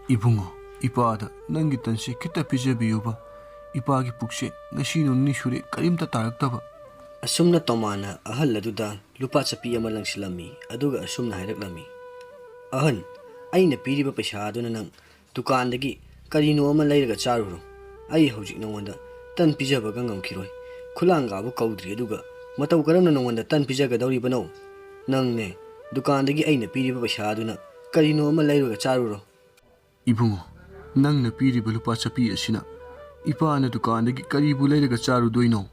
Ibungo, ipada nangi tanse kita pijabiuba. Ipagi pukse ngasi nunni shure karimta taraktaba. Asumna tomana ahal laduda lupa chapi ama langsilami aduga asumna hairaklami. Ahan aina piriba paisa aduna nang dukandagi karino ama leiraga charuro. Ai hojik nangwanda tan pijabaga ngamkhiroi. Khulanggabu kaudri aduga matau karamna nangwanda tan pijagadawri banau. Nangne dukandagi aina piriba paisa aduna karino ama leiraga charuro. Ibungo, nangna piriba lupa chapi asina ipana dukandagi karibu leiraga charudoino.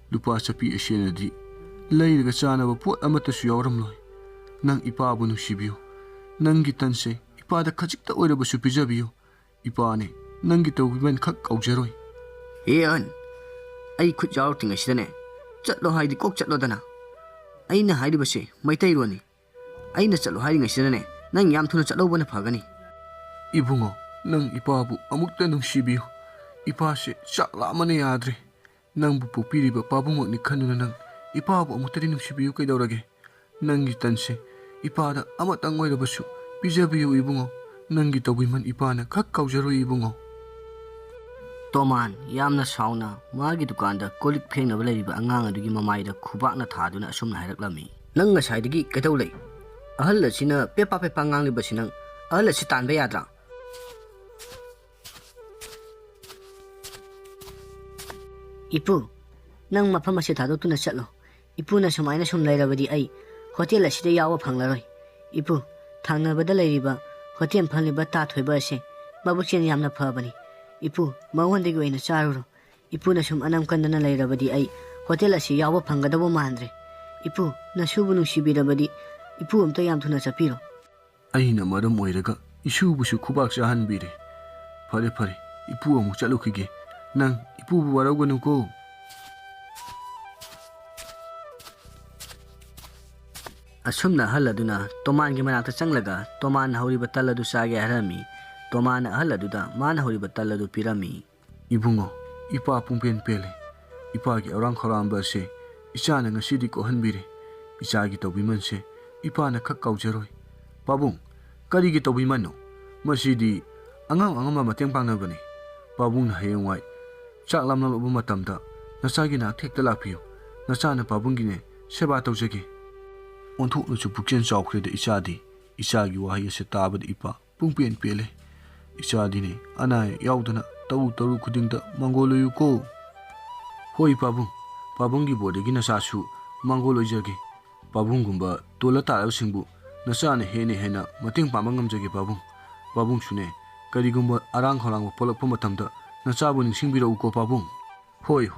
Lupa chapi asinadi leiraga chanaba pot amatasu yawramloi. Nang ipabu nungsibiyo. Nangi tanse ipada khajikta oirabasu pijabiyo. Ipane nangi tawbiban khak kaujaroi. An ai khut yaw tinga sidane chatlo haidi kok chatlo dana aina haidi base maitai roni aina chatlo haidi ngasidane nang yam thuna chatlo bana phagani. Ibungo, nang ipabu amukta nungsibiyo. Ipase chakla amane yadre. Nang bu pupiriba pabungok ni khanuna nang ipabu amutari nungsibiyo kaidawrage. Nangi tanse ipada amatang oirabasu pijabiyo ibungo. Nangi tawbiman ipana khak kaujaroi ibungo. Toman yamna sauna magi dukanda kolik phengnaba leiriba angang adugi mamaida khubakna thaduna asumna hairaklami. Nang ngasaidagi kaidawlei ahal asina pepa pepa ngangliba sinang ahal asi tanba yadra. Ipu, nang mafam asi thadotuna chatlo. Ipu na sumaina sum leirabadi ai hotel asida yawa phanglaroi. Ipu, thangnabada leiriba hotel phaliba THOIBA ase mabuchen yamna phabani. Ipu, mawandegi oina charuro. Ipu na sum anam kandana leirabadi ai hotel asi yawa phangadabo mandre. Ipu, na subu nungsibirabadi ipu amta yam thuna chapiro. Aina maram oiraga isubusu khubak chahanbire. Phare phare, ipu amu chalukhige. Nang ipu bu waraganu ko. Asumna haladuna toman gi manakta changlaga toman hauriba taladu sage harami. Toman haladuda man hauriba taladu pirami. Ibungo, ipa pungpen pele. Ipa gi orang khoramba se isana ngasidi ko hanbire. Isa gi tawbiman se ipa na khak kaujaroi. Pabung, kari gi tawbiman no. Masidi angang mateng pangnabani. Pabung na hayengwai chaklam na lobo matamda nasagi na thekta lapiyo. Nasana pabungine seba tawjage. Onthok nusu pukchen chawkhreda isadi isagi wahi ase tabad ipa pungpen pele. Isadi ne anai yaudana taru khudingda mangoloyu ko. Hoi pabung, pabungi bodegi nasasu mangoloijage. Pabungumba tola tarab singbu nasana hena mateng pamangamjage pabung. Pabung sune karigumba arang khorang polakpa matamda nachabu ningsingbira uko pabung. Hoi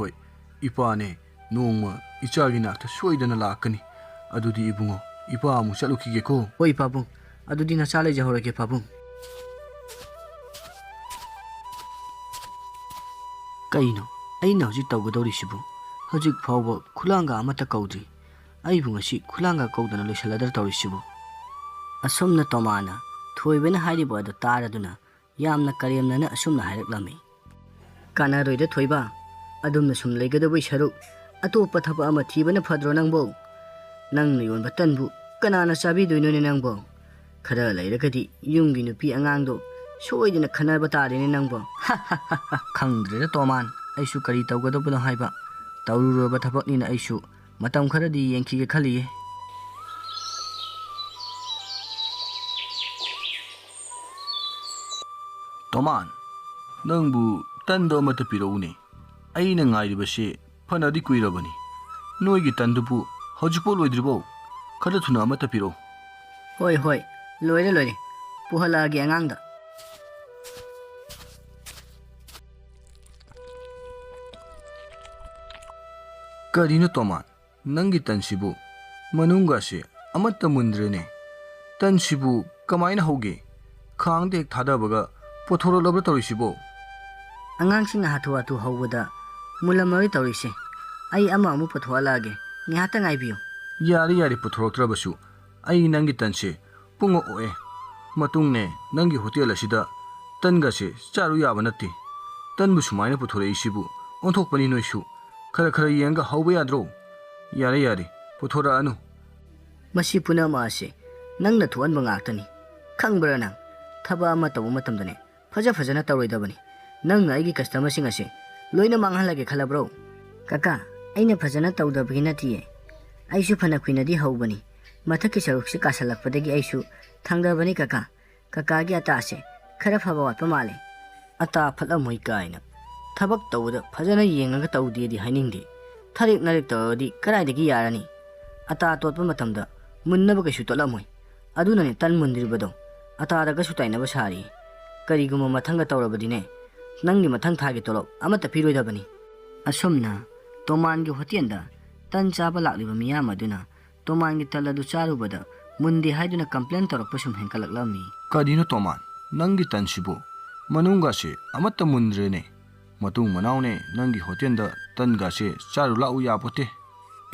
ipane nongma ichagi nakta soidana lakani. Adudi ibungo ipa amu chalukhige ko. Hoi pabung adudi nachale jahorage pabung. Kaino aina hojik tawgadawri sibu hojik phawba khulanga amata kaudri aibu ngasi khulanga kaudana loisaladar tawri sibu. Asumna tomana thoibena hairiba adu taraduna yamna karemnana asumna hairaklami. Kanaroida thoiba adumna sum leigadabai saruk atopa thaba ama thibana phadro nangbo. Nang yonba tanbu kanana chabidoinone nangbo. Khara leiragadi yumgi nupi angangdo soidana khanaba tarene nangbo. Khangdreda toman aisu kari tawgadabuna haiba tawruroba thabaknina aisu matam kharadi yengkhige khaliye. Toman, nangbu tando amata piraune. Aina ngairibase phanadi kuirabani. Noigi tandupu hojikpo loidribo. Khada thuna amata piro. Hoi loire puhalagi angangda. Karino toman, nangi tansibu manungase amata mundrene. Tansibu kamaina hoge. Khangdek thadabaga pothoro labra tawrisibo. Angangsing hatu hawada mulamari tawrise. Ai ama amu pothoalage ngata ngaibiyo. Yari pothoroktrabasu ai nangi tanse pungo oe. Matungne nangi hotel asida tangase charu yaba natti. Tanbu sumaina pothore isibu onthokpani noisu khara yenga hawba yadro. Yari pothora anu. Masi punama ase nangna thuanba ngaktani. Khangbra nang thaba ama tabu matamdane faja fajana tawroidabani nangna aigi customer sing ase loina manghalage khalabro kaka aina fajana tawdabagi natiye aisu phana khuinadi haubani mathaki sarukse kasalakpadagi aisu thangdabani kaka kaka gi ata ase khara phaba watpa male ata phalamoi kaina thabak tawda fajana yengaga tawdedi hainingdi tharik narik tawdi karaidagi yarani ata totpa matamda munnaba kaisu tolamoi adunani tan mundiribado ata daga su tainaba sari kariguma mathanga tawrabadine nangi mathang thagi tolop amata piroidabani asomna tomangi hotienda tan chaba lakliba miyam aduna tomangi taladu charubada mundi haiduna complain torok pasum henkalaklammi kadino toman nangi tansibo manunga se amata mundrene matung manaune nangi hotienda tanga se charu lau yapote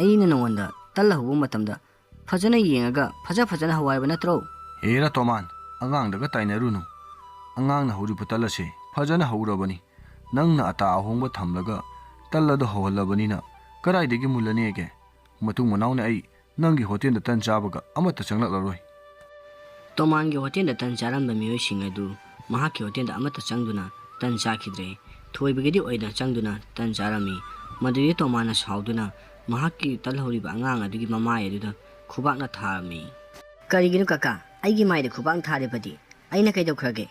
aina nongonda talla hubu matamda fajana yengaga fajana hawaiba natro hera toman angang daga tainarunu angang na huri patala se fajana haurabani nangna ata ahongba thamlaga talladu hawalabani na karai degi mulane ge matung manaune ai nangi hotel da tan chabaga amata changlak laroi tomangi hotel da tan charamba mioi singadu mahaki hotel da amata changduna tan chakhidre thoibagedi oida changduna tan charami madri tomana sauduna mahaki talhoriba angang adugi mamai aduda khubakna tharami kariginu kaka aigi maide khubang thare padi aina kaidokhrage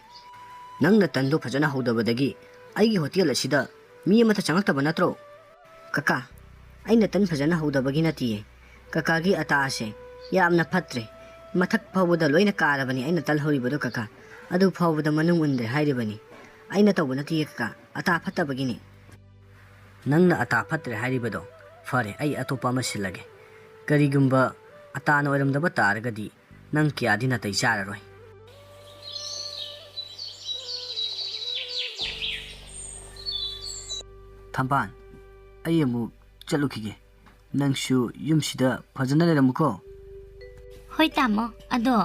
nangna tando fajana hodabadagi aigi hotel asida mi amata changaktaba natro kaka aina tan fajana hodabagi natiye kaka gi ata ase yamna phatre mathak phawda loina karabani aina talhoribado kaka adu phawda manung unde hairibani aina tawba natiye kaka ata phatabagini nangna ata phatre hairibado fare ai atopa masilage karigumba atana oiramdaba taragadi nang kyadi na tai chararoi thamban ai amu chalukige nangsu yumsida phajana leramuko hoi tamo ado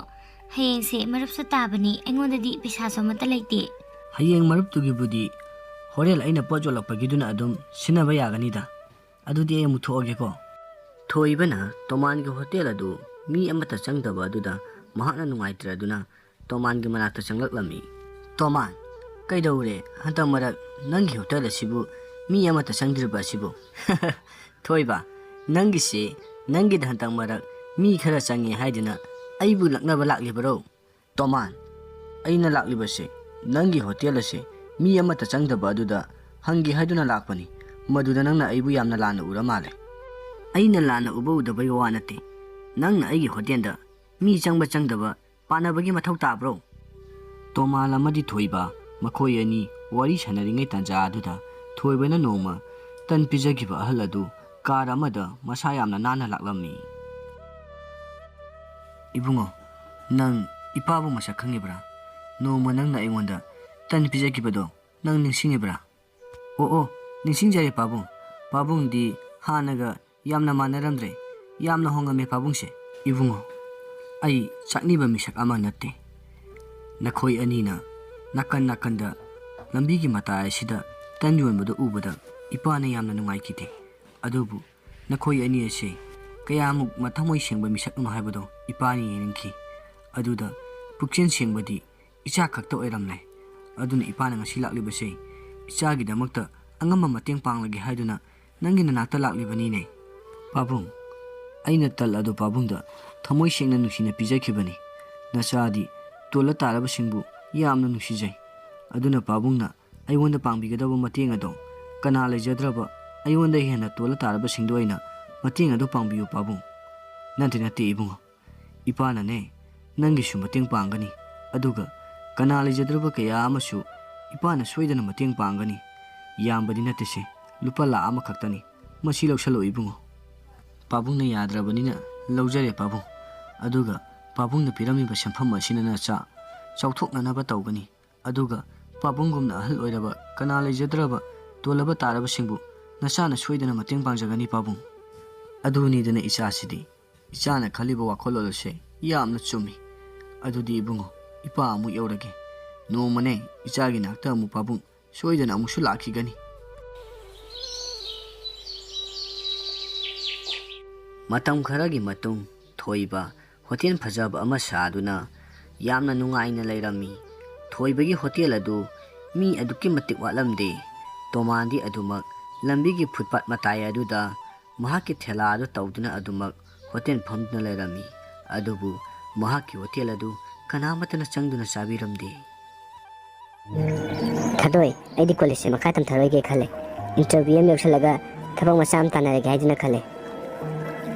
hayeng se marup sa tabani engodadi pisa so mata leite hayeng marup tugi budi horel aina pojolak pagiduna adum sinaba yaganida adudi amu thoge ko thoibana toman gi hotel adu mi amata changdaba aduda mahana nungaitra aduna toman gi manata changlaklammi toman kaidawre hanta marak nangi hotel asibu mi amata changdirba asibu thoiba nangi se nangi hantang marak mi khara changi haidina aibu laknaba laklibaro toman aina laklibase nangi hotel ase mi amata changdaba aduda hangi haiduna lakpani maduda nangna aibu yamna lana ura male aina lana uba udabai wanate nangna aigi hotel da mi changba changdaba panabagi mathau tabro tomal amadi thoiba makhoi ani wari sanari tanja aduda thoibana noma tan pijagiba ahal adu car amada masa yamna nana laklammi ibungo nang ipabu masa khangibra noma nang na aingonda tan pijagibado nang ningsingibra o ningsingjare pabung di hanaga yamna manaramdre yamna hongame pabungse ibungo ai chakniba misak ama natte nakhoi anina nakanda lambigi mata asida tanjonbado ubada ipana yamna nungai kite adubu nakhoi ani ase kayamuk mathamoi sengba misak no haibado ipani yenki aduda pukchen sengbadi icha khakta oiramle aduna ipana ngasi laklibase ichagi damakta angama mateng panglagi haiduna nangi nanakta laklibani ne pabung aina tal adu pabungda thamoi sengna nusina pijakibani nasadi tola taraba singbu yamna nusijai aduna pabungna aionda pangbigadaba mateng ado kana lejadraba aionda hena tola taraba singdoina mateng ado pangbiyo pabung nanti nate ibungo ipana ne nangi su mateng pangani aduga kana lejadraba kaya amasu ipana soidana mateng pangani yambadi natese lupa la ama khaktani masi loksalo ibungo pabungna yadrabanina laujare pabung aduga pabungna piramiba sampham asina na cha chauthokna na ba tawgani aduga pabungumna ahal oiraba kana lejadraba tolaba taraba singbu nasana soidana mateng pangjagani pabung aduni dana isasidi isana khaliba wakhololse yamna chumi adudi ibungo ipa amu yaurage no mane ichagi nakta amu pabung soidana amu su lakhigani matam kharagi matung thoiba hotel phajaba ama saduna yamna nungaina leirami ꯊꯣꯏꯕꯒꯤ hotel ꯑꯗꯨ ꯃꯤ ꯑꯗꯨꯛꯀꯤ ꯃꯇꯤꯛ ꯋꯥꯠꯂꯝꯗꯦ꯫ ꯇꯣꯃꯥꯟꯗꯤ ꯑꯗꯨꯃꯛ ꯂꯝꯕꯤꯒꯤ footpath ꯃꯇꯥꯏ ꯑꯗꯨꯗ ꯃꯍꯥꯛꯀꯤ ꯊꯦꯂꯥ ꯑꯗꯨ ꯇꯧꯗꯨꯅ ꯑꯗꯨꯃꯛ ꯍꯣꯇꯦꯜ ꯐꯝꯗꯨꯅ ꯂꯩꯔꯝꯃꯤ꯫ ꯑꯗꯨꯕꯨ ꯃꯍꯥꯛꯀꯤ ꯍꯣꯇꯦꯜ ꯑꯗꯨ ꯀꯅꯥꯃꯠꯇꯅ ꯆꯪꯗꯨꯅ ꯆꯥꯕꯤꯔꯝꯗꯦ꯫ ꯊꯥꯗꯣꯏ, ꯑꯩꯗꯤ ꯀꯣꯂꯦꯖꯁꯦ ꯃꯈꯥ ꯇꯝꯊꯔꯣꯏꯒꯦ ꯈꯜꯂꯦ꯫ ꯏꯟꯇꯔꯚꯤꯌꯨ ꯑꯃ ꯌꯧꯁꯜꯂꯒ ꯊꯕꯛ ꯃꯆꯥ ꯑꯃ ꯇꯥꯟꯅꯔꯒꯦ ꯍꯥꯏꯗꯨꯅ ꯈꯜꯂꯦ꯫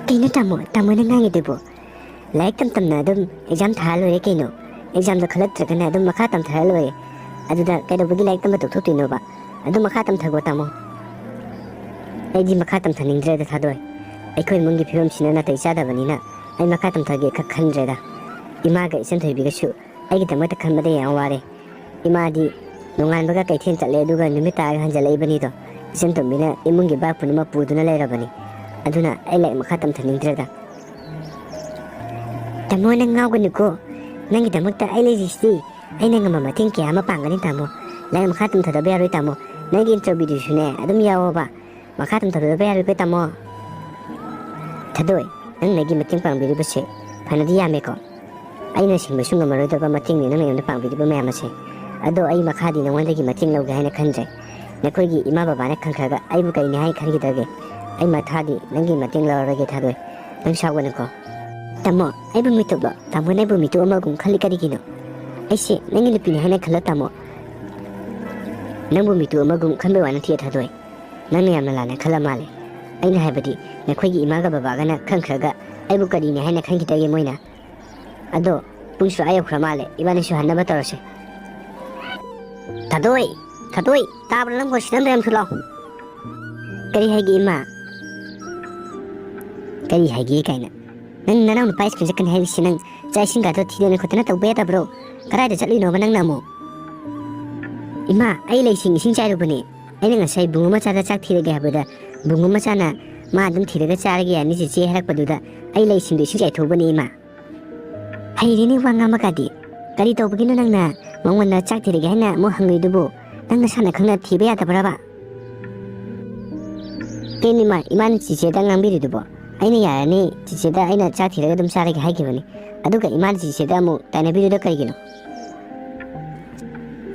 ꯀꯩꯅꯣ ꯇꯥꯃꯣꯅ ꯉꯥꯡꯉꯤꯗꯨꯕꯣ? ꯂꯥꯏꯔꯤꯛ ꯇꯝꯅ ꯑꯗꯨꯝ ꯑꯦꯛꯖꯥꯝ ꯊꯥꯔ ꯂꯣꯏꯔꯦ ꯀꯩꯅꯣ꯫ ꯑꯦꯛꯖꯥꯝꯗꯣ ꯈꯜꯂꯛꯇ꯭ꯔꯒꯅ ꯑꯗꯨꯝ ꯃꯈꯥ ꯇꯝꯊꯔ ꯂꯣꯏꯔꯦ꯫ ꯑꯗꯨꯗ ꯀꯩꯗꯧꯕꯒꯤ ꯂꯥꯏꯔꯤꯛ ꯇꯝꯕ ꯇꯣꯛꯊꯣꯛꯇꯣꯏꯅꯣꯕ? ꯑꯗꯨꯝ ꯃꯈꯥ ꯇꯝꯊꯈꯣ ꯇꯥꯃꯣ꯫ ꯑꯩꯗꯤ ꯃꯈꯥ ꯇꯝꯊꯅꯤꯡꯗ꯭ꯔꯦꯗ ꯊꯥꯗꯣꯏ꯫ ꯑꯩꯈꯣꯏ ꯏꯃꯨꯡꯒꯤ ꯐꯤꯕꯝꯁꯤꯅ ꯅꯥꯇꯩ ꯆꯥꯗꯕꯅꯤꯅ ꯑꯩ ꯃꯈꯥ ꯇꯝꯊꯒꯦ ꯈꯟꯗ꯭ꯔꯦꯗ꯫ ꯏꯃꯥꯒ ꯏꯆꯟꯊꯣꯏꯕꯤꯒꯁꯨ ꯑꯩꯒꯤꯗꯃꯛꯇ ꯈꯟꯕꯗ ꯌꯥꯝ ꯋꯥꯔꯦ꯫ ꯏꯃꯥꯗꯤ ꯅꯣꯡꯉꯥꯟꯕꯒ ꯀꯩꯊꯦꯜ ꯆꯠꯂꯦ ꯑꯗꯨꯒ ꯅꯨꯃꯤꯠ ꯇꯥꯔꯒ ꯍꯟꯖꯜꯂꯛꯏꯕꯅꯤꯗꯣ꯫ ꯏꯆꯟꯇꯣꯝꯕꯤꯅ ꯏꯃꯨꯡꯒꯤ ꯕꯥꯛ ꯄꯨꯝꯅꯃꯛ ꯄꯨꯗꯨꯅ ꯂꯩꯔꯕꯅꯤ꯫ ꯑꯗꯨꯅ ꯑꯩ ꯂꯥꯏꯔꯤꯛ ꯃꯈꯥ ꯇꯝꯊꯅꯤꯡꯗ꯭ꯔꯦꯗ꯫ ꯇꯥꯃꯣ ꯅꯪ ꯉꯥꯎꯒꯅꯨꯀꯣ꯫ ꯅꯪꯒꯤꯗꯃꯛꯇ ꯑꯩ ꯂꯩꯔꯤꯁꯤꯗꯤ꯫ ꯑꯩꯅ ꯉꯝꯕ ꯃꯇꯦꯡ ꯀꯌꯥ ꯑꯃ ꯄꯥꯡꯒꯅꯤ ꯇꯥꯃꯣ꯫ ꯂꯥꯏꯔꯤꯛ ꯃꯈꯥ ꯇꯝꯊꯗꯕ ꯌꯥꯔꯣꯏ ꯇꯥꯃꯣ꯫ ꯅꯪꯒꯤ ꯏꯟꯇꯔꯚꯤꯌꯨꯗꯨꯁꯨꯅꯦ ꯑꯗꯨꯝ ꯌꯥꯎꯋꯣꯕ꯫ ꯃꯈꯥ ꯇꯝꯊꯗꯕ ꯌꯥꯔꯣꯏꯀꯣ ꯇꯥꯃꯣ꯫ ꯊꯥꯗꯣꯏ, ꯅꯪꯅ ꯑꯩꯒꯤ ꯃꯇꯦꯡ ꯄꯥꯡꯕꯤꯔꯤꯕꯁꯦ ꯐꯅꯗꯤ ꯌꯥꯝꯃꯦꯀꯣ꯫ ꯑꯩꯅ ꯁꯤꯡꯕꯁꯨ ꯉꯝꯃꯔꯣꯏꯗꯕ ꯃꯇꯦꯡꯅꯤ ꯅꯪꯅ ꯑꯩꯉꯣꯟꯗ ꯄꯥꯡꯕꯤꯔꯤꯕ ꯃꯌꯥꯝ ꯑꯁꯦ꯫ ꯑꯗꯣ ꯑꯩ ꯃꯈꯥꯗꯤ ꯅꯉꯣꯟꯗꯒꯤ ꯃꯇꯦꯡ ꯂꯧꯒꯦ ꯍꯥꯏꯅ ꯈꯟꯗ꯭ꯔꯦ꯫ ꯅꯈꯣꯏꯒꯤ ꯏꯃꯥ ꯕꯕꯥꯅ ꯈꯪꯈ꯭ꯔꯒ ꯑꯩꯕꯨ ꯀꯩꯅꯤ ꯍꯥꯏꯅ ꯈꯟꯈꯤꯗꯒꯦ? ꯑꯩ ꯃꯈꯥꯗꯤ ꯅꯪꯒꯤ ꯃꯇꯦꯡ ꯂꯧꯔꯔꯣꯏꯒꯦ ꯊꯥꯗꯣꯏ꯫ ꯅꯪ ꯁꯥꯎꯒꯅꯨꯀꯣ꯫ ꯇꯥꯃꯣ, ꯑꯩꯕꯨ ꯃꯤꯇꯨꯞꯂꯣ? ꯇꯥꯃꯣꯅ ꯑꯩꯕꯨ ꯃꯤꯇꯨꯞ ꯑꯃꯒꯨꯝ ꯈꯜꯂꯤ ꯀꯔꯤꯒꯤꯅꯣ? ꯑꯩꯁꯦ ꯅꯪꯒꯤ ꯅꯨꯄꯤꯅꯤ ꯍꯥꯏꯅ ꯈꯜꯂꯣ ꯇꯥꯃꯣ꯫ ꯅꯪꯕꯨ ꯃꯤꯇꯨꯞ ꯑꯃꯒꯨꯝ ꯈꯟꯕꯩ ꯋꯥ ꯅꯠꯇꯦ ꯊꯥꯗꯣꯏ꯫ ꯅꯪꯅ ꯌꯥꯝꯅ ꯂꯥꯟꯅ ꯈꯜꯂ ꯃꯥꯜꯂꯦ꯫ ꯑꯩꯅ ꯍꯥꯏꯕꯗꯤ ꯅꯈꯣꯏꯒꯤ ꯏꯃꯥꯒ ꯕꯕꯥꯒꯅ ꯈꯪꯈ꯭ꯔꯒ ꯑꯩꯕꯨ ꯀꯔꯤꯅꯤ ꯍꯥꯏꯅ ꯈꯟꯈꯤꯗꯒꯦ ꯃꯣꯏꯅ? ꯑꯗꯣ ꯄꯨꯡꯁꯨ ꯌꯧꯈ꯭ꯔ ꯃꯥꯜꯂꯦ꯫ ꯏꯕꯥꯅꯤꯁꯨ ꯍꯟꯅꯕ ꯇꯧꯔꯁꯦ꯫ ꯊꯥꯗꯣꯏ ꯇꯥꯕ꯭ꯔꯥ ꯅꯪꯕꯣ? ꯁꯤꯗ ꯑꯝꯇ ꯌꯥꯝ ꯊꯣꯛꯂꯛꯑꯣ꯫ ꯀꯔꯤ ꯍꯥꯏꯒꯦ ꯏꯃꯥ? ꯀꯔꯤ ꯍꯥꯏꯒꯦ ꯀꯥꯏꯅ? ꯅꯪ ꯅꯅꯥꯎ ꯅꯨꯄꯥ ꯁ꯭ꯀꯨꯜ ꯆꯠꯀꯅꯤ ꯍꯥꯏꯔꯤꯁꯤ ꯅꯪ ꯆꯥꯛ ꯏꯁꯤꯡꯒꯗꯣ ꯊꯤꯗꯅ ꯈꯣꯠꯇꯅ ꯇꯧꯕ ꯌꯥꯗꯕ꯭ꯔꯣ? ꯀꯗꯥꯏꯗ ꯆꯠꯂꯤꯅꯣꯕ ꯅꯪꯅ ꯑꯃꯨꯛ? ꯏꯃꯥ, ꯑꯩ ꯂꯩꯁꯤꯡ ꯏꯁꯤꯡ ꯆꯥꯏꯔꯨꯕꯅꯦ꯫ ꯑꯩꯅ ꯉꯁꯥꯏ ꯕꯨꯡꯉꯣ ꯃꯆꯥꯗ ꯆꯥꯛ ꯊꯤꯔꯒꯦ ꯍꯥꯏꯕꯗ ꯕꯨꯡꯉꯣ ꯃꯆꯥꯅ ꯃꯥ ꯑꯗꯨꯝ ꯊꯤꯔꯒ ꯆꯥꯔꯒ ꯌꯥꯅꯤ ꯆꯦꯆꯦ ꯍꯥꯏꯔꯛꯄꯗꯨꯗ ꯑꯩ ꯂꯩꯁꯤꯡꯗꯣ ꯏꯁꯤꯡ ꯆꯥꯏꯊꯣꯛꯎꯕꯅꯦ ꯏꯃꯥ꯫ ꯍꯩꯔꯦꯅꯦ ꯋꯥ ꯉꯥꯡꯕꯒꯗꯤ꯫ ꯀꯔꯤ ꯇꯧꯕꯒꯤꯅꯣ ꯅꯪꯅ ꯃꯉꯣꯟꯗ ꯆꯥꯛ ꯊꯤꯔꯒꯦ ꯍꯥꯏꯅ ꯑꯃꯨꯛ ꯍꯪꯉꯤꯗꯨꯕꯨ? ꯅꯪ ꯅꯁꯥꯅ ꯈꯪꯅ ꯊꯤꯕ ꯌꯥꯗꯕ꯭ꯔꯕ? ꯀꯩꯅꯣ ꯏꯃꯥꯅ ꯆꯦꯆꯦꯗ ꯉꯥꯡꯕꯤꯔꯤꯗꯨꯕꯣ? ꯑꯩꯅ ꯌꯥꯔꯅꯤ ꯆꯦꯆꯦꯗ ꯑꯩꯅ ꯆꯥꯛ ꯊꯤꯔꯒ ꯑꯗꯨꯝ ꯆꯥꯔꯒꯦ ꯍꯥꯏꯈꯤꯕꯅꯤ꯫ ꯑꯗꯨꯒ ꯏꯃꯥꯅ ꯆꯦꯆꯦꯗ ꯑꯃꯨꯛ ꯇꯥꯏꯅꯕꯤꯔꯤꯗꯣ ꯀꯔꯤꯒꯤꯅꯣ?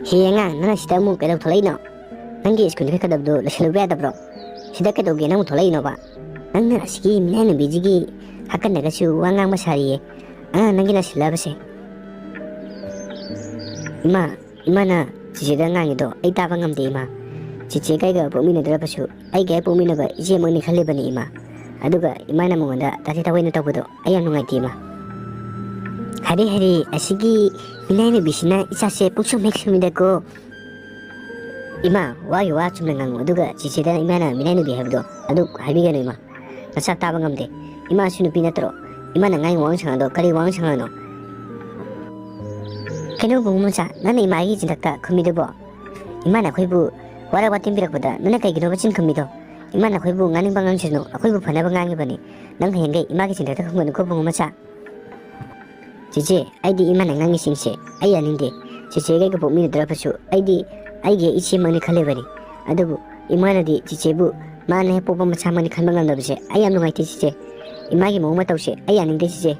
ꯍꯦ ꯑꯉꯥꯡ, ꯅꯪꯅ ꯁꯤꯗ ꯑꯃꯨꯛ ꯀꯩꯗꯧ ꯊꯣꯛꯂꯛꯏꯅꯣ? ꯅꯪꯒꯤ ꯁ꯭ꯀꯨꯜꯗ ꯆꯠꯀꯗꯕꯗꯣ ꯂꯣꯏꯁꯤꯜꯂꯨꯕ ꯌꯥꯗꯕ꯭ꯔꯣ? ꯁꯤꯗ ꯀꯩꯗꯧꯒꯦ ꯅꯪ ꯊꯣꯛꯂꯛꯏꯅꯣꯕ? ꯅꯪꯅ ꯑꯁꯤꯒꯤ ꯃꯤꯅꯥꯏꯅꯨꯕꯤꯁꯤꯒꯤ ꯍꯥꯀꯟꯅꯒꯁꯨ ꯋꯥ ꯉꯥꯡꯕ ꯁꯥꯔꯤꯌꯦ꯫ ꯑꯉꯥꯡ ꯅꯪꯒꯤꯅ ꯁꯤꯜꯂꯕꯁꯦ꯫ ꯏꯃꯥꯅ ꯆꯦꯆꯦꯗ ꯉꯥꯡꯉꯤꯗꯣ ꯑꯩ ꯇꯥꯕ ꯉꯝꯗꯦ ꯏꯃꯥ꯫ ꯆꯦꯆꯦꯒ ꯑꯩꯒ ꯄꯣꯛꯃꯤꯟꯅꯗ꯭ꯔꯕꯁꯨ ꯑꯩꯒ ꯍꯦꯛ ꯄꯣꯛꯃꯤꯟꯅꯕ ꯏꯆꯦꯃꯛꯅꯤ ꯈꯜꯂꯤꯕꯅꯤ ꯏꯃꯥ꯫ ꯑꯗꯨꯒ ꯏꯃꯥꯅ ꯃꯉꯣꯟda ꯇꯥꯊꯤ ꯇꯥꯑꯣꯏꯅ ꯇꯧꯕꯗꯣ ꯑꯩ ꯌꯥꯝ ꯅꯨꯡꯉꯥꯏꯇꯦ ꯏꯃꯥ꯫ ꯍꯔꯦ ꯑꯁꯤꯒꯤ ꯃꯤꯅꯥꯏꯅꯨꯕꯤꯁꯤꯅ ꯏꯆꯥꯁꯦ ꯄꯨꯛꯁꯨꯝ ꯍꯦꯛ ꯁꯨꯝꯃꯤꯗꯀꯣ꯫ ꯏꯃꯥ, ꯋꯥꯒꯤ ꯋꯥ ꯆꯨꯝꯅ ꯉꯥꯡꯉꯨ ꯑꯗꯨꯒ ꯆꯦꯆꯦꯗ ꯏꯃꯥꯅ ꯃꯤꯅꯥꯏꯅꯨꯕꯤ ꯍꯥꯏꯕꯗꯣ ꯑꯗꯨ ꯍꯥꯏꯕꯤꯒꯅꯨ ꯏꯃꯥ꯫ ꯅꯆꯥ ꯇꯥꯕ ꯉꯝꯗꯦ꯫ ꯏꯃꯥꯁꯨ ꯅꯨꯄꯤ ꯅꯠꯇ꯭ꯔꯣ? ꯏꯃꯥꯅ ꯉꯥꯡꯉꯤ ꯋꯥꯉꯥꯡ ꯁꯉꯥꯡꯗꯣ ꯀꯔꯤ ꯋꯥꯉꯥꯡ ꯁꯉꯥꯡꯅꯣ? ꯀꯩꯅꯣ ꯕꯨꯡꯉꯣ ꯃꯆꯥ, ꯅꯪꯅ ꯏꯃꯥꯒꯤ ꯆꯤꯟꯗꯛꯇ ꯈꯨꯝꯃꯤꯗꯨꯕꯣ? ꯏꯃꯥꯅ ꯑꯩꯈꯣꯏꯕꯨ ꯋꯥꯔꯛ ꯋꯥꯇꯦꯝꯕꯤꯔꯛꯄꯗ ꯅꯪꯅ ꯀꯩꯒꯤꯅꯣꯕ ꯆꯤꯟ ꯈꯨꯝꯃꯤꯗꯣ? ꯏꯃꯥꯅ ꯑꯩꯈꯣꯏꯕꯨ ꯉꯥꯡꯅꯤꯡꯕ ꯉꯥꯡꯁꯅꯨ, ꯑꯩꯈꯣꯏꯕꯨ ꯐꯅꯕ ꯉꯥꯡꯉꯤꯕꯅꯤ꯫ ꯅꯪ ꯍꯌꯦꯡꯒꯩ ꯏꯃꯥꯒꯤ ꯆꯤꯟꯗꯛꯇ ꯈꯨꯝꯒꯅꯨꯀꯣ ꯕꯨꯡꯉꯣ ꯃꯆꯥ꯫ ꯆꯦꯆꯦ, ꯑꯩꯗꯤ ꯏꯃꯥꯅ ꯉꯥꯡꯉꯤꯁꯤꯡꯁꯦ ꯑꯩ ꯌꯥꯅꯤꯡꯗꯦ꯫ ꯆꯦꯆꯦꯒ ꯑꯩꯒ ꯄꯣꯛꯃꯤꯟꯅꯗ꯭ꯔꯕꯁꯨ ꯑꯩꯗꯤ ꯑꯩꯒꯤ ꯏꯆꯦꯃꯛꯅꯤ ꯈꯜꯂꯤꯕꯅꯤ꯫ ꯑꯗꯨꯕꯨ ꯏꯃꯥꯅꯗꯤ ꯆꯦꯆꯦꯕꯨ ꯃꯥꯅ ꯍꯦꯛ ꯄꯣꯛꯄ ꯃꯆꯥꯃꯛꯅꯤ ꯈꯟꯕ ꯉꯝꯗꯕꯁꯦ ꯑꯩ ꯌꯥꯝ ꯅꯨꯡꯉꯥꯏꯇꯦ ꯆꯦꯆꯦ꯫ ꯏꯃꯥꯒꯤ ꯃꯑꯣꯡ ꯃꯇꯧꯁꯦ ꯑꯩ ꯌꯥꯅꯤꯡꯗꯦ ꯆꯦꯆꯦ꯫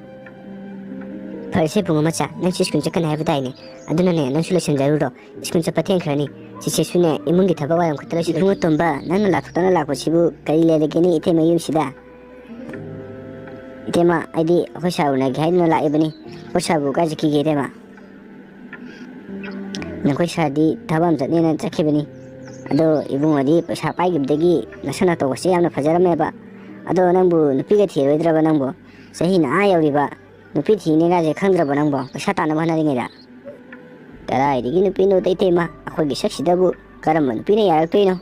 ꯐꯔꯁꯦ ꯕꯨꯡꯉꯣ ꯃꯆꯥ, ꯅꯪꯁꯨ ꯁ꯭ꯀꯨꯜ ꯆꯠꯀꯅꯤ ꯍꯥꯏꯕ ꯇꯥꯏꯅꯦ꯫ ꯑꯗꯨꯅꯅꯦ ꯅꯪꯁꯨ ꯂꯣꯏꯁꯤꯟꯖꯔꯨꯔꯣ꯫ ꯁ꯭ꯀꯨꯜ ꯆꯠꯄ ꯊꯦꯡꯈ꯭ꯔꯅꯤ꯫ ꯆꯦꯆꯦꯁꯨꯅꯦ ꯏꯃꯨꯡꯒꯤ ꯊꯕꯛ ꯋꯥꯏꯔꯝ ꯈꯨꯠꯇ ꯂꯣꯏꯁꯤꯜꯂꯨ꯫ ꯏꯕꯨꯡꯉꯣ ꯇꯣꯝꯕ, ꯅꯪꯅ ꯂꯥꯛꯊꯣꯛꯇꯅ ꯂꯥꯛꯄꯁꯤꯕꯨ ꯀꯔꯤ ꯂꯩꯔꯒꯦꯅꯦ ꯏꯇꯩꯃ ꯌꯨꯝꯁꯤꯗ? ꯏꯇꯩꯃ, ꯑꯩꯗꯤ ꯑꯩꯈꯣꯏ ꯁꯥꯔ ꯎꯅꯒꯦ ꯍꯥꯏꯗꯨꯅ ꯂꯥꯛꯏꯕꯅꯤ꯫ ꯑꯩꯈꯣꯏ ꯁꯥꯔꯕꯨ ꯀꯥꯏ ꯆꯠꯈꯤꯒꯦ ꯏꯇꯩꯃ? ꯅꯈꯣꯏ ꯁꯥꯔꯗꯤ ꯊꯕꯛ ꯑꯃ ꯆꯠꯅꯦꯅ ꯆꯠꯈꯤꯕꯅꯤ꯫ ꯑꯗꯣ ꯏꯕꯨꯡꯉꯣꯗꯤ ꯄꯩꯁꯥ पाइगिबदगी नसना तौबसे यामना फजरमेबा अदो नंबु नुपीगा थिरोइद्रबा नंबु सही ना यौरिबा नुपी थिनेगाजे खंद्रबा नंबु पैसा तानबा हनारिङैदा तराइदिगी नुपीनो दैतेमा अखोइगी सक्सिदबु करम नुपीना यारक्तोइनो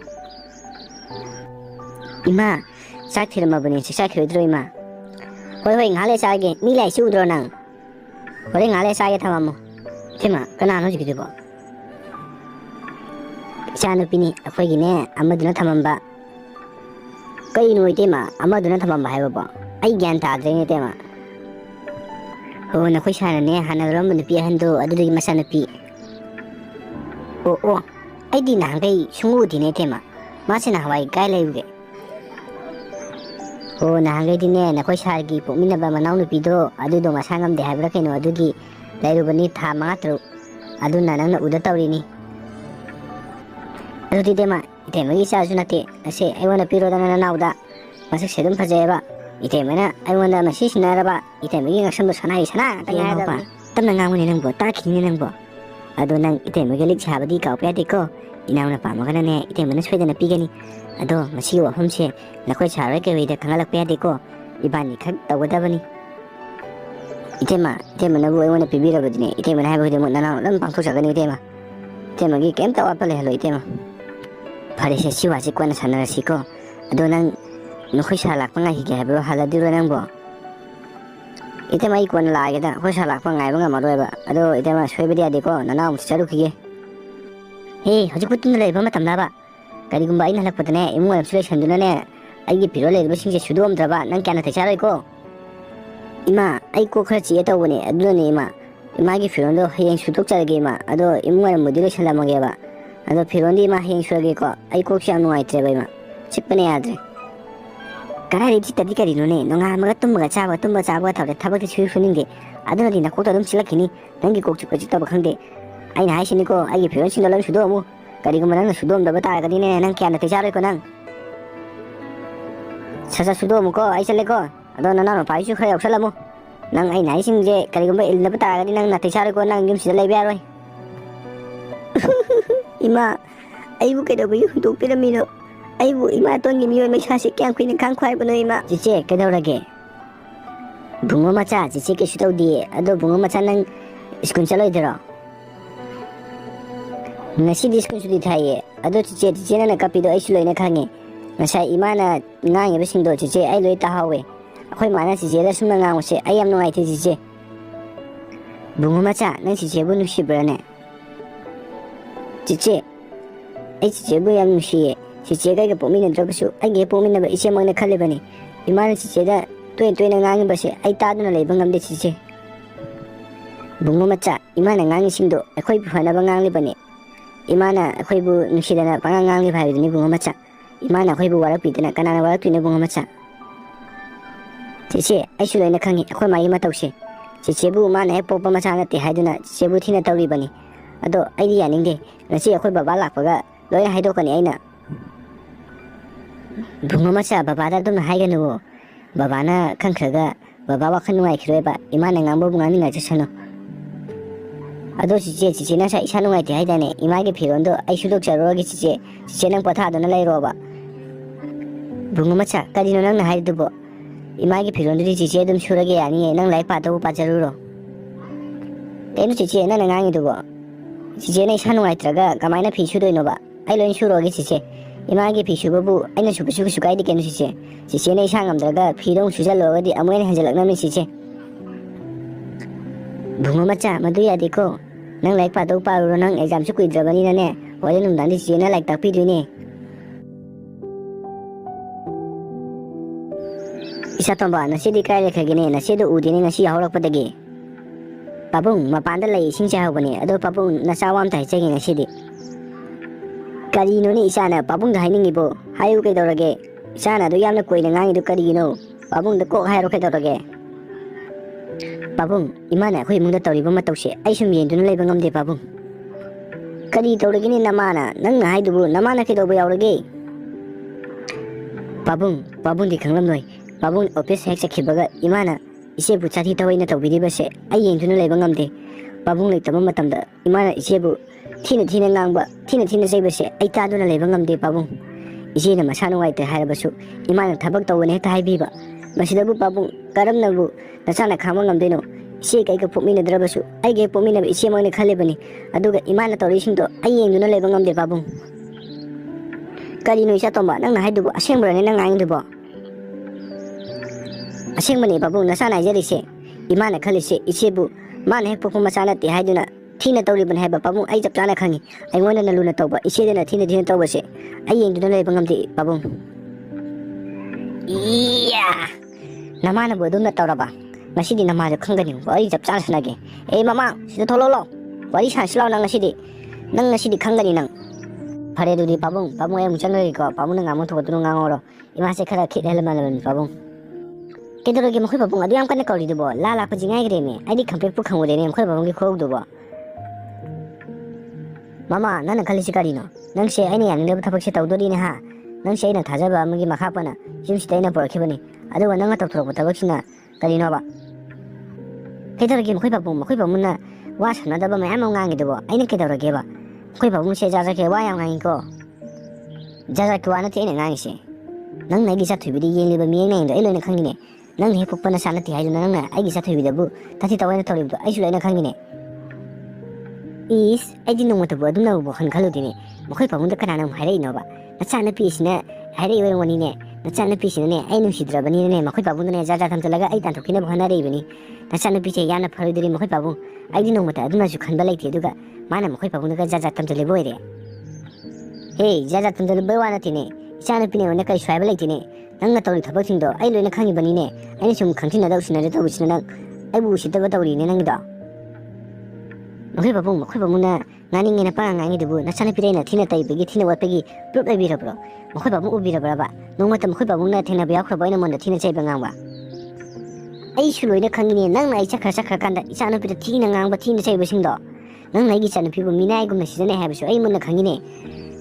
इमा चाक थिरमबनी चाक खिरोइद्रो इमा होय होय ngale चागे मी लाइसि उद्रो नंग होरे ngale चागे थमामो थिमा कनानो जिगिदबो इचानुपीनी अखोइगिने अमदुना थमंबा कईनो इतेमा अमदुना थमंबा हाइबो आई ज्ञान ताद्रेने तेमा हो नखोइ सानने हानगरम नुपी हंदो अदुदगी मसा नुपी ओ ओ आइदी नांगै सुंगु दिने तेमा मासे हवाई काय लैबे हो नांगै दिने नखोइ सारगी पोमिनबा मनाउ नुपीदो अदुदो मसा ngamदे हाइब्रा केनो अदुगी लैरुबनी था 5 3 aduna nang na uda tawrini adudi dema itemagi cha ju nate ase ai wana piro dana na nauda masak sedum phajeba itemana ai wana masi sinaraba itemagi ngaksam sanai sana tanya ba tamna nganguni nang bo ta khini nang bo ado nang itemagi lik chabadi ka pya de ko inauna pa magana ne itemana swedana pigani ado masi wa homse nakoi charai ke weda kangalak pya de ko ibani khak tawdabani itema bu ai wana pibira badine itema hai bode mo nana lam pangtho sagani itema gi kem tawa pale halo itema phare se siwa se kwana sanara siko ado nang nokhoi salak panga hi ge ba haladiro nang bo itema I kwana la ge da khoi salak panga ba ngama roi ba ado itema soibedi ade ko nana mu charu khige he hoji putun le ba matam na ba kari gumba ina halak patane imu am sule chanduna ne ai gi piro le ba singje sudom draba nang kyana te charoi ko ima ai ko khara chi eta wone aduna ne ima gi firon do heng sudok charge ma ado imu am modile chala mage ba ado firon di ma heng surage ko ai ko kya nu ai tre ba ima chipne adre kara ri tadi kari no ne nonga maga tumba chaba thawde thabak ti chui funing de aduna di na ko to dum chilakini nangi ko chu chi tab khangde ai na hai sini ko ai gi firon sin lam sudo mu kari ko manang sudom da bata ga di ne nang kya na te charoi ko nang sasa sudo mu ko ai chale ko ado nana no pai chu khaya oksalamu nang ai nai sing je kari gumba ilna bata ga di nang na te chare ko nang gim sida lei ba roi ima ai bu ke da bu yu piramino ai bu ima ton gi miyo me cha se kyang khine khang khwai bano ima je ke da rage bungo macha je ke shu di ado bungo macha nang skun chaloi dero ngasi di skun su di thai ado je na kapi do ai shu loi na khange ngasai imana ngang ye sing do je ai loi ta hawe akhoi mana je da sum na ngang se ai am no ai te je bungo macha nang je bu nu shi bra ne je ai je bu yam nu shi je ga ga pomi ne dro su ai ge pomi na ba ise mang ne khale bani imana je da toi na ngang ba se ai ta du na lei bangam de je bungo macha imana ngang sing do akhoi bu na ba ngang le bani imana akhoi bu nu shi da na pa ngang le bhai ni bungo macha imana akhoi bu warak pi na kanana warak pi ne bungo macha je ai shu loi na khangi akhoi mai ma tause je bu ma na popa macha na te haiduna je bu thina tawri bani ado ai di yaning de na si akhoi baba lak paga loi na haido kani aina bungo macha baba da dum hai ga nu baba na khangkhaga baba wa khan ngai khiroi ba imana ngam bu ngani na chasano ado je na sa isa nu ngai te haida ne ima ge phiron do ai shu dok charo ge je nang patha do na lai ro ba bungo macha kadi no nang na hai do bo ima ge phiron di je dum shurage yani nang lai pa do pa charu ro enu je na nang ngai do bo je na isa nu ngai traga kamai na phi shu do no ba ai loin shu ro ge je ima ge phi shu bu ai na shu kai di ken je na isa ngam daga phi dong shu jalo ga di amoi ne hanjalak na mi je bungo macha madu ya de ko nang lai pa do pa ro nang exam chu kui drabani na ne hole num dan di je na like tak pi du ne isa tomba na si di kai le khagine na si do udine na si hawrak padagi babung mapanda lai sing cha hawani ado babung na sawam tai chegi na si di kari no ni isa na babung da haining ibo hayu ke dorage isa na do yamna koi na ngai do kari no babung da ko hai ro ke dorage babung imana khoi mung da tori ba ma tause ai sum yen du na lai bangam de babung kari dorage ni namana nang na hai du bu namana ke do ba yaurage babung di khanglam noi babung office hek sakhibaga imana ise bu chathi tawai na tawbiri ba se ai yen du na lai bangam de babung lai tamam matam da imana ise bu thina ngangba thina sei ba se ai ta du na lai bangam de babung ise na masanu wai te haira basu imana thabak tawne ta hai bi ba masida bu babung karam na bu nasana khama ngam de no ise kai ka pumi na dra basu ai ge pumi na ise mang ne khale bani aduga imana tawri sing do ai yen du na lai bangam de babung kari no isa tomba nang na hai du bu aseng bra ne nang ngang du bo aseng mani babung nasana jeri se imana khale se ise bu mana hek popu masana ti hai du na thina tawri ban hai ba babung ai jap chana khangi ai ngona na luna tawba ise de na thina tawba se ai yen du na lai bangam de babung iya namana bu dum na tawraba ngasi di nama de khangani wari jap chana sanage mama sida thololo wari sa silo nang ngasi di khangani nang phare du di babung ai muchang ri ko babung na ngamu tho tu ngangoro ima se khara khit hel man babung kedoro ge mkhoi babung adu yam kan ka ri du bo la pa jingai gre me ai di khampe pu khangure ne mkhoi babung ge khog du bo Mama, nana khalisi karino. Nang se aina yaningdaba thabak se tawdori ne ha. Nang se aina thajaba amagi makha pana yumsida aina porakhibani. Aduga nanga tawthorok thabak sina karino ba. Kedaragi mkhoi babuna wa sanadaba mayam ngangi dubo. Aina kedaragi ba. Mkhoi babun se jaja ke wa yang ngangi ko. Jaja ke wa na te aina ngangi se. Nang nagi sa thubidi yeliba miyeng nang do eloina khangine. Nang he pukpana sanati haiduna nang aigi sa thubidabu tathi tawaina tawribdo aisu laina khangine. Is, I didn't know what the word no one caludine. Mokoi Pamunda Canam Harinova. The China piece in it, Harry one in it, the China piece in it, I knew she'd driven in a Mokipabuna Zatam to Laga 8 and to Kinabana Raveni. The China piece Yana Paradiri Mokipabu. I didn't know what I do not you can believe you duga. Mana Mokipabuna Zatam to Liboide. Hey, Zatam to the Boanatine, China Pino Naka Shabalatine, Nangatori Tabotindo, I learn a cannibanine, and some continue those in a little which I wish it ever told in an angda. Mokoi babuna ngani ngena pa ngangi debu na chana pirena thina tai begi thina wa pegi prop ai bira bro mokoi babu u bira bra ba nongma tam mokoi babu na thina bya khra baina mon da thina chai bangang ba ai shuloi na khangini nang na ai chakha kanda chana pira thina ngang ba thina chai basing do nang nai gi chana pibu minai gum na sidane ha bisu ai mon na khangini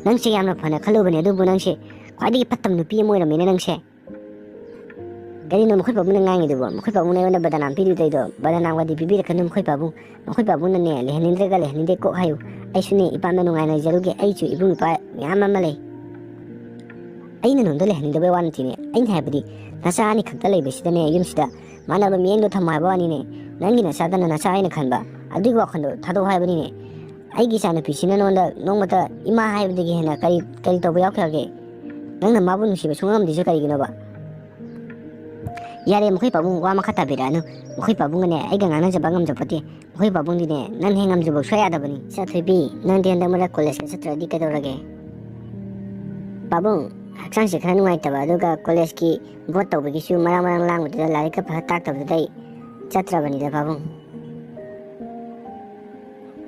nang che yamna phana khalo bane du bu nang se khwadi pattam nu pi moi ra mena nang se gari no mokoi babu na ngangi debu mokoi babu na yona badanam piru dai do badanam ga di bibi ra kanum mokoi babu na ne lehnindre ga lehninde ko hayu ai sune ipana nungai na jaruge ai chu ibu pa yama male ai na nonda lehninde ba wan tine ai habdi nasa ani khakta lei besida ne yumsida mana ba miendo thamma ba ani ne nangi na sadana na sai na khanba adi wa khando thado hai bani ne ai gi sana pisina nonda nongmata ima hai bdi ge na kari to ba yak ge nang na mabu nusi ba sungam di kari gina ba yare mokoi babung wa makata biranu mokoi babung ne ai ga ngana jaba ngam japati mokoi babung di ne nan hengam jabo swaya da bani sa thibi nan de ndam ra college sa tradi ka dorage babung haksan se khanu ai taba duga college ki bot to bigi su marang lang da lari ka pha tak tab dai chatra bani da babung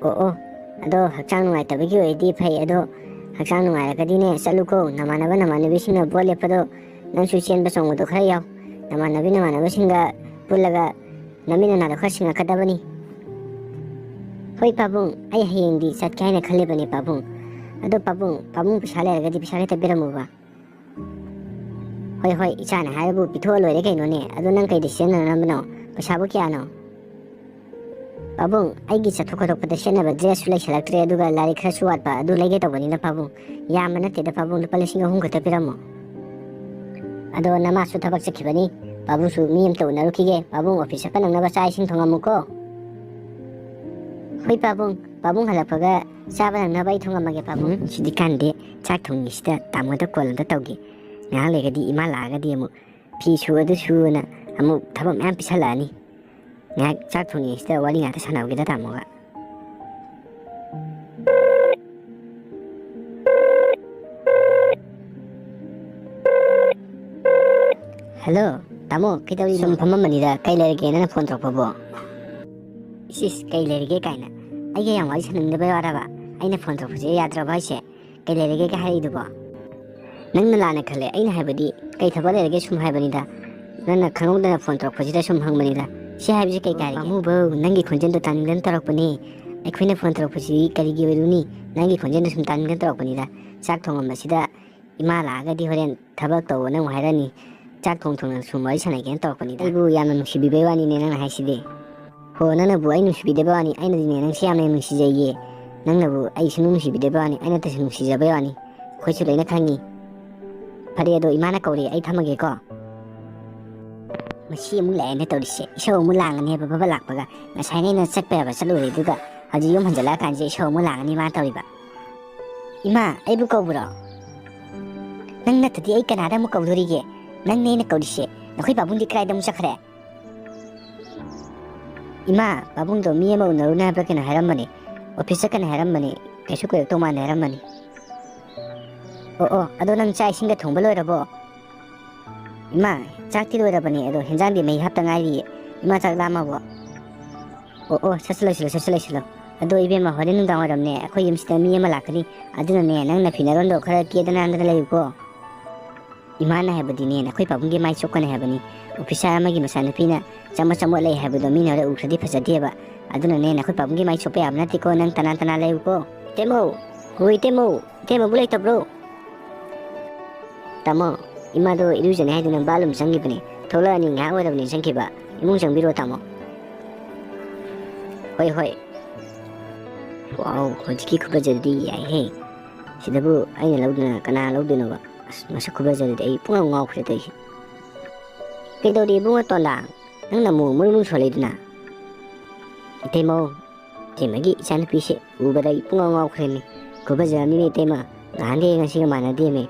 o ado haksan ai taba gi oi di phai ado haksan ai ka di ne salu ko namana bi sina bole pado nan su chen ba song do khara yaw namana singa pulaga namina na khasinga kadabani hoi pabung ai hengdi sat kaina khalebani pabung ado pabung pisale ga di pisale tabiramu ba hoi ichana haibu pitho loire kaino ne ado nang kai disen na namno pasabu kya no pabung ai gi chatho khadok pada sena ba dress lai selektre adu ga lari khra suat ba adu lege to bani na pabung yamana te da pabung palasinga hung khata piramo ado nama su thabak chakibani babu su miyam to narukige babu office ka nang na ba chai sing thongamu ko hoi babung halaphaga saba nang na bai thongamage babung sidikande chak thongi sida tamoda kolon da tawgi nga lega di ima laga di amu phi su adu su na amu thabak myam pisalani nga chak thongi sida wali nga ta sanawge da tamoga hello tamo kitawi sum phamamani da kai lerge na phone tropabo sis kai lerge kaina ai ga yang wai sanang da ba wara ba ai na phone tropje yadra ba se kai lerge ka hai du ba nang na lana khale ai na habadi kai thaba lerge sum hai bani da nang khangong da phone tropje da sum hang bani da si hai bi kai kai mu bo nangi khonjen da tan dan tarak pani ai khoina phone tropje kari gi weruni nangi khonjen da sum tan dan tarak pani da chak thongam ma sida ima la ga di horen thabak to nang hairani chak thong su mai sana gen to pani da bu yam nu sibi be wani ne nang hai side ho nana bu ai nu sibi de bani ai na di ne nang siam ne nu si jaye nang na bu ai sunu nu sibi de bani ai na ta sunu si jabe wani khoi chu leina khangi phari do imana kauri ai thamage ko masi mu lai ne to rise show mu lang ne ba lak ba ga na sai ne na chak pa ba chalu re du ga haji yom hanjala kan je show mu lang ni ma to ba ima ai bu ko bu ro nang na ti ai kana da mu ko ri ge nang ne na kaudise nakhoi babung di krai da musakre ima babung do miye mo naruna ba kana haram mani office kana haram mani kesu ko to ma haram mani ado nang chai singa thongba loi rabo ima chak ti loi rabani ado henjang di mai hapta ngai ri ima chak lama bo sasla ado ibe ma hore nu dang waram ne akhoi yim sta miye ma lakani aduna ne nang na phinaron do khara ke dana andra lai ko imana habadi ne na khoi babung ge mai chokana habani officer amagi masana pina chamo lai habado mina re ukhadi phajadi ba aduna ne na khoi babung ge mai chope amna ti ko nang tana lai ko Temo, hui temo bulai tabro. Tamo, imado illusion hai dina balum sangi bani. Thola ni nga wada bani sangi ba. Imung sang biro tamo. Hoi. Wow, hojiki kuba jadi ai he. Sidabu aina lauduna kana lauduna ba. Masa kuba jadi ai punga ngau khre tai. Kedo di bunga tonda. Nang namu mulu solid na. Temo, temagi chan pise ubadai punga ngau khre ni. Kuba jadi ni tema. Ngande ngasi mana dia me.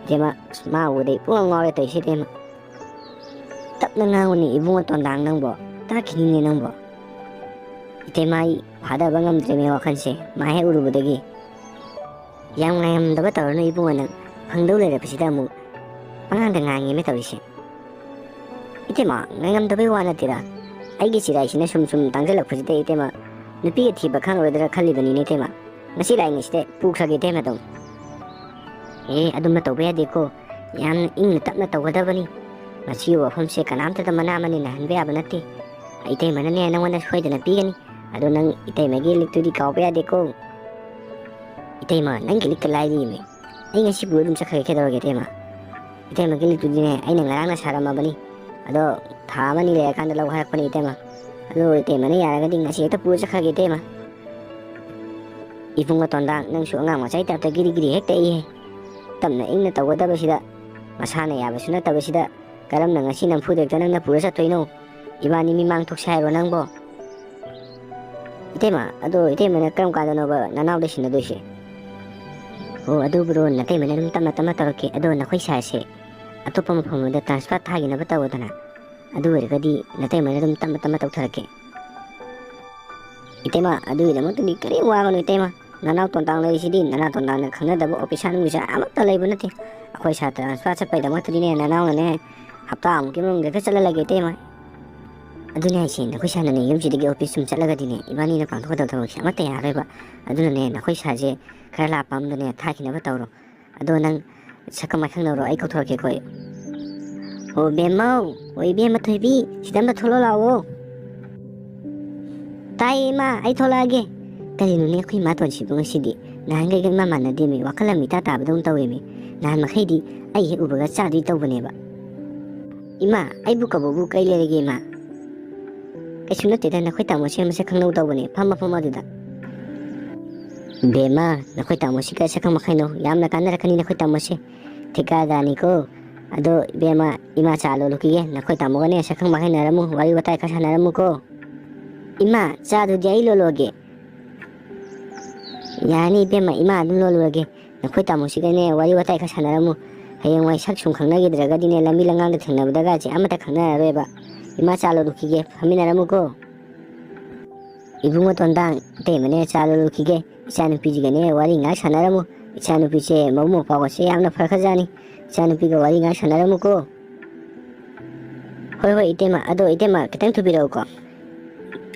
Tema ma udai punga ngau le tai si tema. Tap na ngau ni ibunga tondang nang bo. Ta kini ni nang bo. Temai pada bangam dreme wakan se. Mahe urubadagi. Yang ngayam dapat tahu na ibunga nang. Pangdaw le repesida mu. Pangang dengangi me tahu si. Itema ngayam dapat wana tira. Aigi sirai sina sum tangjalak pujita itema. Nupi thi bakang wedra khali bani ne tema. Nasi lai ngiste puksa ge tema dong. Adum na tawbe deko. Yan ing tap na tawada bani. Masi wa hom se kanam ta mana mani na hanbe abanati. Ite mana ne nang wana swai dana pigani. Ado nang ite magi lik tu di kau be deko. Ite ma nang gilik lai di me. Ai ngasi burum sa khake daw ge tema. Ite magi lik tu di ne ai nang larang na sarama bani. Ado thama ni le kan da law harak pani ite ma. Ado ite mana ya ga ding ngasi ta pu sa khake tema. Ibunga tondang nang su ngang ma sai ta giri hek ta i. Tamna ing na tawada ba sida. Masana ya ba suna ta ba sida. Karam na ngasi nang fu dek nang na pu sa toino. Ibani mi mang thok sai ro nang bo. Itema ado ite mana karam ka da no ba nanaw de sin do she. Ado bro na te mana dum tamna tarake ado na khoi sa se. Atopa mafam da transfer thagi na bataw dana. Ado re gadi na te mana dum tamna taw tharake. Itema ado ila mo tuni kare wa no itema. Nanaw tontang lai sidin nana tontang na khangna da bo opisan mu sa amata lai bunati. Akhoi sa transfer sa pai da ma tri ne nanaw na ne hapta am ki mong de chala lage tema. Aduna sin na khoi sa na ne yum jidi ge office sum chala ga dine ibani na pang thoda thaw sa mata ya re ba. Aduna ne na khoi sa je khara la pam da ne thaki na bataw ro. Ado nang sakama khang na ro ai ko thor ke khoi. Bemau, oi bema thoibi sidam da tholo lawo. Tai ma ai thola ge. Kali nu ne khoi ma ton si bunga sidi. Nan ge ma mana de me wakala mi ta ta ba dong tawe me. Nan ma khedi ai he ubaga cha di taw bane ba. Ima ai bu ka bu kai le ge ma. Kai sunu te da na khoi ta mo se ma se khang no taw bane phama da da. Bema na khoi ta mo si ka sa khang ma khai no yam na kan na khani na khoi ta mo se. Thika da ni ko. Ado bema ima cha lo ki ge na khoi ta mo ga ne sa khang ma khai na ramu wari watai ka sa na ramu ko. Ima cha du jai lo ge. Yani bema ima dum lo ge. Na khoi ta mo si ga ne wari watai ka sa na ramu. Hayang wai sak sum khang na ge dra ga dine lami langang de thengna ba da ga ji amata khang na re ba. Ima cha lo ki ge phami na ramu ko. Ibunga tondang te mane cha lo ki ge. Chanu pi ji ga ne wari nga sa na ramu. Chanu pi che mo mo pa ko se yam na phar kha jani. Chanu pi ga wari nga sa na ramu ko. Hoi itema ado itema kitang thu bi ro ko.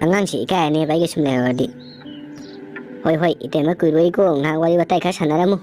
Angang si ka ne bai ge sum le di. Hoi itema ku roi ko nga wari watai kha sa na ramu.